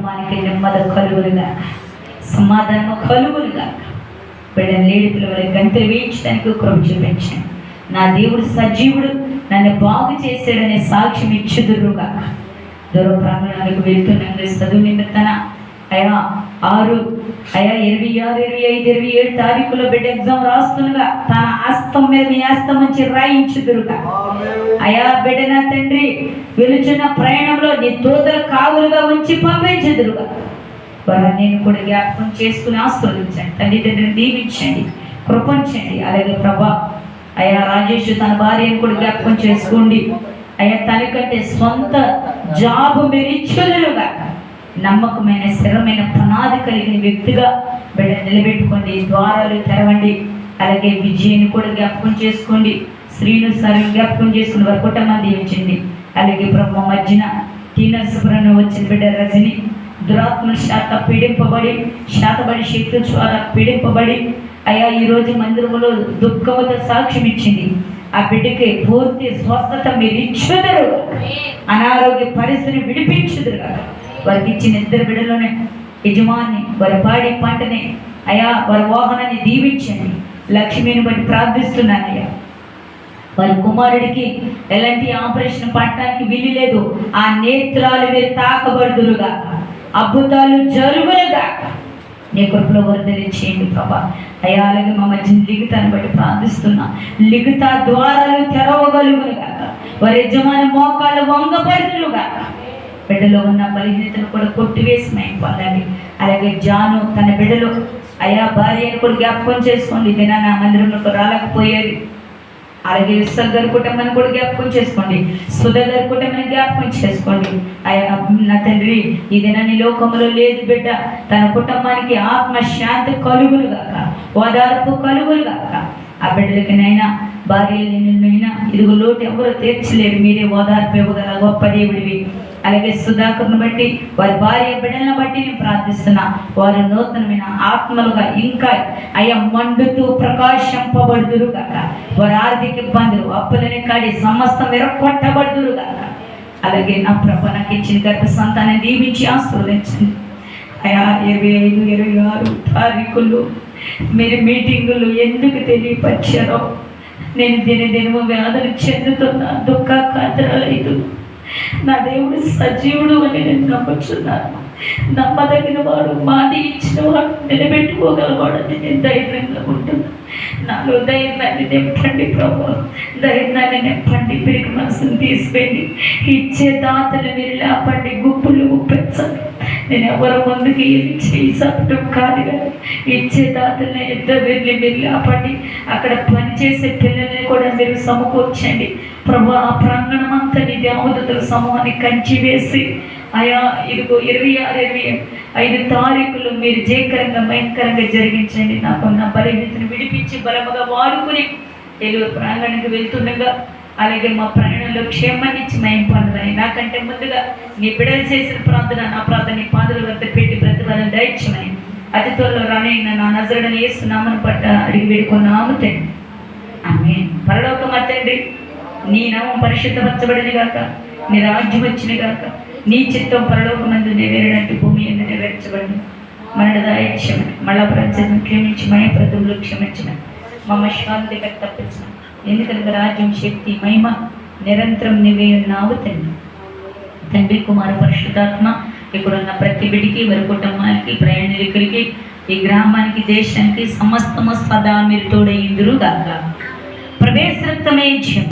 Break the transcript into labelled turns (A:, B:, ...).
A: కుటుంబానికి నెమ్మది కలుగులుగా, సమాధానం కలుగులుగా. బిడ్డను లేడి పిల్లల గంటలు వేయించడానికి కృప చూపించండి. నా దేవుడు సజీవుడు, నన్ను బాగు చేశాడనే సాక్ష్యం ఇచ్చుదురుగా. దూర ప్రాంగణాలకు వెళ్తున్నాం చదువు నిమిత్తన 26, 26, 25, 27 తారీఖులో బిడ్డ ఎగ్జామ్ రాస్తుండగా తన హస్తం మీద మీ హస్తం నుంచి రాయించుదురుగా. బిడ్డ నా తండ్రి వెలుచున్న ప్రయాణంలో నీ దూతలు కావులుగా ఉంచి పంపించుదురుగా. నేను కూడా జ్ఞాపకం చేసుకుని ఆస్వాదించండి. తల్లిదండ్రులను దీవించండి, కృపించండి. అలాగే ప్రభా రాజేష్ తన భార్యను కూడా జ్ఞాపకం చేసుకోండి. తనకంటే సొంత జాబ్ మీరు ఇచ్చుదురుగా. నమ్మకమైన స్థిరమైన పునాది కలిగిన వ్యక్తిగా బిడ్డ నిలబెట్టుకోండి, ద్వారాలు తెరవండి. అలాగే విజయని కూడా జ్ఞాపకం చేసుకోండి, శ్రీను సార్ జ్ఞాపకం చేసుకుని వారి కుటుంబం దీవించండి. అలాగే బ్రహ్మ మధ్యన టీనర్స్పురం వచ్చిన బిడ్డ రజని దురాత్మల శాత పీడింపబడి శక్తి ద్వారా పీడింపబడి ఈరోజు మందిరంలో దుఃఖముతో సాక్ష్యం ఇచ్చింది. ఆ బిడ్డకి పూర్తి స్వస్థత మీరు ఇచ్చుదురు, అనారోగ్య పరిస్థితిని విడిపించుదురు. వారికి ఇచ్చిన 2 బిడ్డలోనే యజమాని వారి పాడి పంటని వారి వాహనాన్ని దీవించండి. లక్ష్మిని బట్టి ప్రార్థిస్తున్నానయ్యా. వారి కుమారుడికి ఎలాంటి ఆపరేషన్ పట్టడానికి వీలు లేదు. ఆ నేత్రాలు మీరు తాకబడుదురుగా, అద్భుతాలు జరుగులుగా. నీ కృపలో వర్ధలి చేయండి ప్రభా. అలాగే మా మధ్య లిఖితాన్ని బట్టి ప్రార్థిస్తున్నా. లిఖిత ద్వారాలు తెరవగలుగునుగా, వారి యజమాని మోకాళ్ళు వంగబడులుగా. బిడ్డలో ఉన్న బలహీనతను కూడా కొట్టివేసి మేము పొందండి. అలాగే జాను తన బిడ్డలో భార్యను కూడా జ్ఞాపకం చేసుకోండి. ఇదేనా నా మందిరంలో రాలేకపోయేది. అలాగే విశ్వల్ గారి కుటుంబాన్ని కూడా జ్ఞాపకం చేసుకోండి, సుధా గారి కుటుంబాన్ని జ్ఞాపకం చేసుకోండి. నా తండ్రి ఇదేనా నీ లోకంలో లేదు బిడ్డ, తన కుటుంబానికి ఆత్మశాంతి కలుగులుగాక, ఓదార్పు కలుగులుగాక. ఆ బిడ్డలకి నైనా భార్యలైనా ఇదిగో లోటు ఎవరు తీర్చలేరు, మీరే ఓదార్పు ఇవ్వగల గొప్ప దేవుడివి. అలాగే సుధాకర్ను బట్టి వారి భార్య బిడ్డలను బట్టి నేను ప్రార్థిస్తున్నా. వారు నూతనమైన ఆత్మలుగా ఇంకా మండుతూ ప్రకాశింపబడుదురుగాక. వారి ఆర్థిక ఇబ్బందులు అప్పులని కాడి సమస్తం విరగొట్టబడుదురుగాక. అలాగే నా ప్రభు నాకు ఇచ్చిన గర్భ సంతానం దీవించి ఆశీర్వదించండి. 25, 26 తారీఖులు మీరు మీటింగులు ఎందుకు తెలియపరిచారో నేను దినదినము వ్యాధులు చెందుతున్నా, దుఃఖ కాతరాలైదు. నా దేవుడు సజీవుడు అని నేను నమ్ముచున్నాను. నమ్మదగిన వాడు, మాట ఇచ్చిన వాడు, నిలబెట్టుకోగలవాడు అని నేను ధైర్యంగా ఉంటున్నాను. నాలో ధైర్యాన్ని నింపండి ప్రభు, ధైర్యాన్ని నింపండి. పిరికి మనసును తీసిపోయింది. ఇచ్చే దాతలు మీరు లేపండి, గుప్పులు గుప్పించండి. నేను ఎవరి ముందుకి చేయి చెప్పడం కాదు కానీ ఇచ్చే దాతల్ని 2 వెళ్ళి మీరు లేపండి. అక్కడ పనిచేసే పిల్లల్ని కూడా మీరు సమకూర్చండి ప్రభు. ఆ ప్రాంగణం అంతా నీ దేవదూతల సమూహాన్ని కంచి వేసి ఇదిగో 26, 25 తారీఖులు మీరు జయకరంగా భయంకరంగా జరిగించండి. నాకున్న బలహీనతను విడిపించి బలముగా వాడుకుని ఏలూరు ప్రాంగణానికి వెళ్తుండగా అలాగే మా ప్రయాణంలో క్షేమాన్నిచ్చి మేము పొందమని, నాకంటే ముందుగా నీ బిడ్డలు చేసిన ప్రార్థన నా ప్రార్థన నీ పాదుల వద్ద పెట్టి ప్రతిఫలం దయచేయమని అతి త్వరలో రానైన నా నజరుడని యేసు నామమున పట్ట అడిగి వేడుకున్నాము తండ్రి, ఆమేన్. పరలోకము తండ్రి, నీ నామం పరిశుద్ధపరచబడిన గాక, నీ రాజ్యం వచ్చిన గాక, నీ చిత్తం పరలోకమందు నెరవేరినట్టు భూమి యందు నెరవేర్చబడి. మనడు దయచేయమని, మళ్ళా ప్రజలను క్షమించి మయ ప్రతులు క్షమించమని, మమ్మ శాంతి తప్పించమని. ఎందుకంటే రాజ్యం, శక్తి, మహిమ నిరంతరం నీవే ఉన్నావు తండ్రి. తండ్రి, కుమార, పరిశుద్ధాత్మ ఇక్కడున్న ప్రతి బిడికి, వారి కుటుంబానికి, ప్రయాణికులకి, ఈ గ్రామానికి, దేశానికి సమస్తము సదా మీరు తోడైందురు గాక. ప్రవేశ రక్తమే